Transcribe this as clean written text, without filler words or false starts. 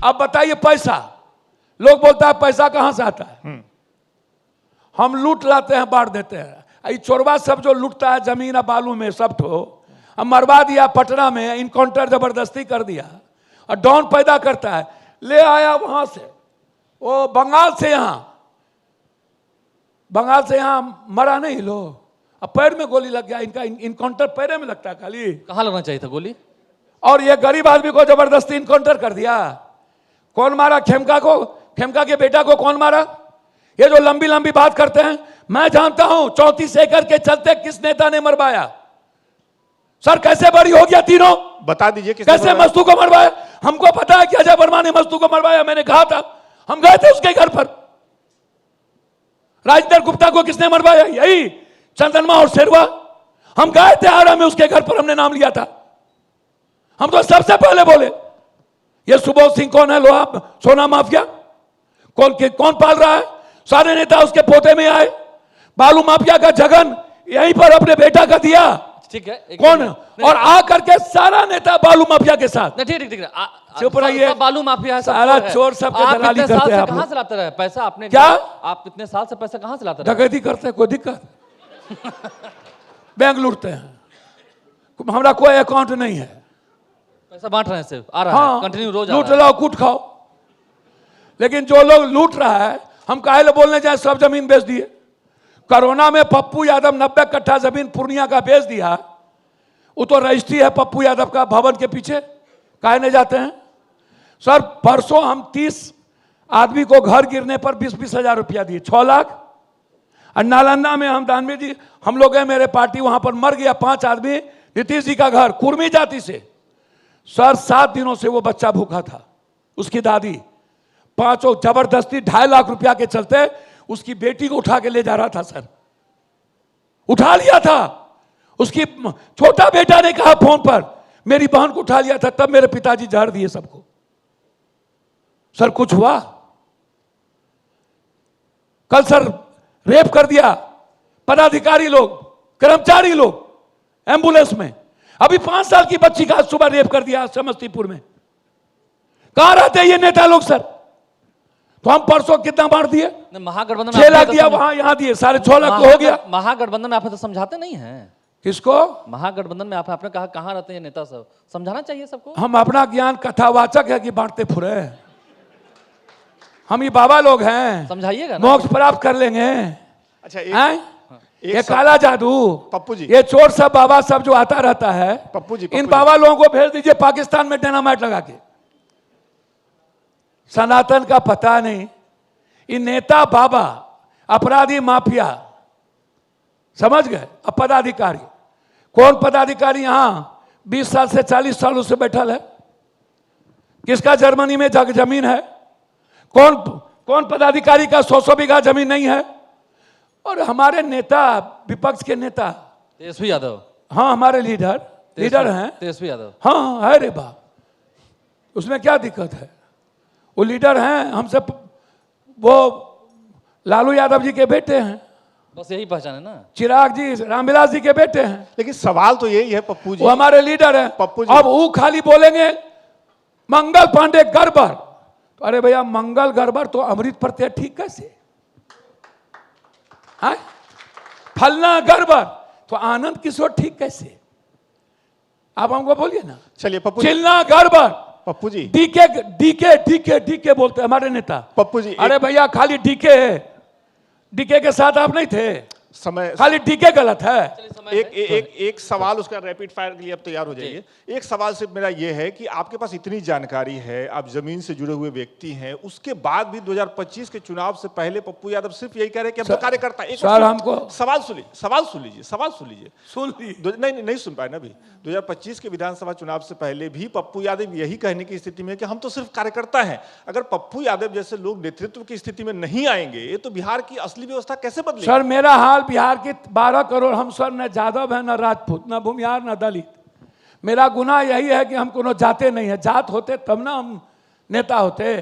अब बताइए पैसा, लोग बोलता है पैसा कहां से आता है? हम लूट लाते हैं, बांट देते हैं। ये चोरवा सब जो लूटता है जमीन और बालू में सब ठो, अब मरवा दिया पटना में, इनकाउंटर जबरदस्ती कर दिया और डॉन पैदा करता है, ले आया वहां से, वो बंगाल से यहां मरा नहीं लो, अब पैर में गोली लग गया इनका, इनकाउंटर पैर में लगता है खाली, कहाँ लगना चाहिए था गोली? और ये गरीब आदमी को जबरदस्ती इनकाउंटर कर दिया। कौन मारा? खेमका को, खेमका के बेटा को कौन मारा? ये जो लंबी लंबी बात करते हैं, मैं जानता हूं 34 एकड़ के चलते किस नेता ने मरवाया। सर कैसे बरी हो गया तीनों? बता दीजिए कैसे मस्तू को मरवाया? हमको पता है कि अजय वर्मा ने मस्तू को मरवाया, मैंने कहा था, हम गए थे उसके घर पर। राजेंद्र गुप्ता को किसने मरवाया? यही चंदनमा और शेरवा। हम गए थे आरा में, उसके घर पर हमने नाम लिया था। हम तो सबसे पहले बोले ये सुबोध सिंह कौन है? लोहा सोना माफिया कौन पाल रहा है? सारे नेता उसके पोते में आए। बालू माफिया का जगन यहीं पर अपने बेटा का दिया, ठीक है। कौन? और आ करके सारा नेता बालू माफिया के साथ। ठीक है, चुप रहिए। बालू माफिया सारा चोर सबके दलाली करते हैं। कहां से लाते रहे पैसा आपने? क्या आप इतने साल से पैसा कहां से लाते रहे? डकैती करते हैं, कोई दिक्कत? बैंक लूटते हैं, हमारा कोई अकाउंट नहीं है, पैसा बांट रहे हैं, सिर्फ आ रहा है कंटिन्यू, रोज लूट लाओ कूट खाओ। लेकिन जो लोग लूट रहा है, हम काहे बोलने जाए सब जमीन बेच दिए। कोरोना में पप्पू यादव 90 कट्ठा जमीन पूर्णिया का बेच दिया, वो तो रजिस्ट्री है पप्पू यादव का भवन के पीछे, काहे नहीं जाते हैं? सर परसों हम 30 आदमी को घर गिरने पर 20-20 हजार रुपया दिए, 6 लाख। और नालंदा में हम दानवी जी, हम लोग हैं, मेरे पार्टी, वहां पर मर गया 5 आदमी, नीतीश जी का घर, कुर्मी जाति से। सर 7 दिनों से वो बच्चा भूखा था, उसकी दादी, 5 जबरदस्ती 2.5 लाख रुपया के चलते उसकी बेटी को उठा के ले जा रहा था। सर उठा लिया था, उसकी छोटा बेटा ने कहा फोन पर मेरी बहन को उठा लिया था, तब मेरे पिताजी जहर दिए सबको। सर कुछ हुआ? कल सर रेप कर दिया पदाधिकारी लोग, कर्मचारी लोग एम्बुलेंस में। अभी 5 साल की बच्ची का सुबह रेप कर दिया समस्तीपुर में। कहां रहते ये नेता लोग? सर तो हम परसों कितना बांट दिए? महागठबंधन 6 लाख दिया, वहां यहां दिए, 6.5 लाख तो हो गया। महागठबंधन में आप तो समझाते नहीं है। किसको? महागठबंधन में आपने कहा कहां रहते हैं नेता सब, समझाना चाहिए सबको। हम अपना ज्ञान कथावाचक है कि बांटते फुरे, हम ये बाबा लोग हैं, समझाइएगा, मोक्ष प्राप्त कर लेंगे। अच्छा ये काला जादू, पप्पू जी, ये चोर सब बाबा सब जो आता रहता है, पप्पू जी, इन बाबा लोगों को भेज दीजिए पाकिस्तान में डायनामाइट लगा के। सनातन का पता नहीं, इन नेता बाबा अपराधी माफिया समझ गए। अब पदाधिकारी, कौन पदाधिकारी यहां 20 साल से 40 सालों से बैठल है? किसका जर्मनी में जमीन है? कौन पदाधिकारी का 100 बीघा जमीन नहीं है? और हमारे नेता, विपक्ष के नेता तेजस्वी यादव, हाँ हमारे लीडर हैं तेजस्वी यादव, हाँ है रे बाप, उसमें क्या दिक्कत है? वो लीडर हैं हमसे, वो लालू यादव जी के बेटे हैं, बस यही पहचान है ना। चिराग जी रामविलास जी के बेटे हैं। लेकिन सवाल तो यही है पप्पू जी, वो हमारे लीडर हैं। पप्पू जी, अब वो खाली बोलेंगे मंगल पांडे गड़बड़, तो अरे भैया मंगल गड़बड़ तो अमृत प्रत्यय ठीक कैसे? फलना गड़बड़ तो आनंद किशोर ठीक कैसे? आप हमको बोलिए ना। चलिए पप्पू, चिल्ला गड़बड़, Pappu ji, DK DK DK DK बोलते हैं हमारे नेता। पप्पू जी, अरे भैया खाली डीके है, डीके के साथ आप नहीं थे, समय खाली डीके गलत है। एक सवाल उसका रैपिड फायर के लिए अब तैयार हो जाइए। एक सवाल सिर्फ मेरा यह है कि आपके पास इतनी जानकारी है, आप जमीन से जुड़े हुए व्यक्ति हैं, उसके बाद भी 2025 के चुनाव से पहले पप्पू यादव सिर्फ यही कह रहे हैं कि हम तो कार्यकर्ता। एक सर हमको सवाल सुन लीजिए। नहीं सुन पाए ना अभी। 2025 के विधानसभा चुनाव से पहले भी पप्पू यादव यही कहने की स्थिति में कि हम तो सिर्फ कार्यकर्ता हैं। अगर पप्पू यादव जैसे लोग नेतृत्व की स्थिति में नहीं आएंगे तो बिहार की असली व्यवस्था कैसे बदलेगी? सर मेरा हाल बिहार के 12 करोड़ हम सर न जादव है, न राजपूत, न भूमिहार, न दलित। मेरा गुनाह यही है कि हम कोनो जाते नहीं है, जात होते तब ना हम नेता होते।